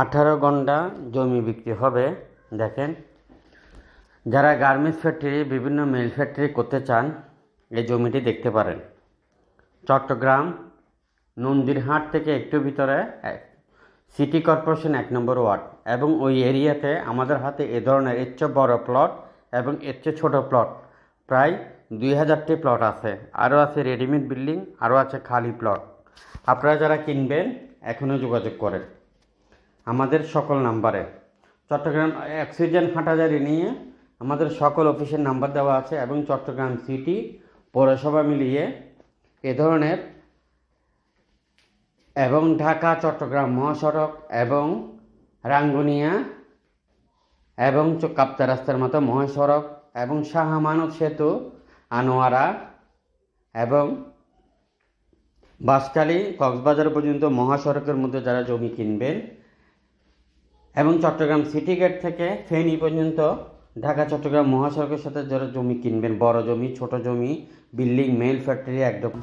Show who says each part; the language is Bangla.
Speaker 1: 18 ঘন্টা জমি বিক্রি হবে। দেখেন, যারা গার্মেন্টস ফ্যাক্টরি, বিভিন্ন মিল ফ্যাক্টরি করতে চান এই জমিটি দেখতে পারেন। চট্টগ্রাম নন্দীরহাট থেকে একটু ভিতরে সিটি কর্পোরেশন 1 নম্বর ওয়ার্ড, এবং ওই এরিয়াতে আমাদের হাতে এ ধরনের এর চেয়ে বড় প্লট এবং এর চেয়ে ছোটো প্লট প্রায় 2000টি প্লট আছে। আরও আছে রেডিমেড বিল্ডিং, আরও আছে খালি প্লট। আপনারা যারা কিনবেন এখনও যোগাযোগ করেন আমাদের সকল নাম্বারে। চট্টগ্রাম অক্সিজেন হাটাজারি নিয়ে আমাদের সকল অফিসের নাম্বার দেওয়া আছে, এবং চট্টগ্রাম সিটি পৌরসভা মিলিয়ে এ ধরনের, এবং ঢাকা চট্টগ্রাম মহাসড়ক এবং রাঙ্গুনিয়া এবং কাপ্তা রাস্তার মতো মহাসড়ক এবং শাহ আমানত সেতু, আনোয়ারা এবং বাঁশখালী কক্সবাজার পর্যন্ত মহাসড়কের মধ্যে যারা জমি কিনবেন, এবং চট্টগ্রাম সিটি গেট থেকে ফেনী পর্যন্ত ঢাকা চট্টগ্রাম মহাসড়কের সাথে যারা জমি কিনবেন, বড় জমি, ছোট জমি, বিল্ডিং, মেল ফ্যাক্টরি, একদম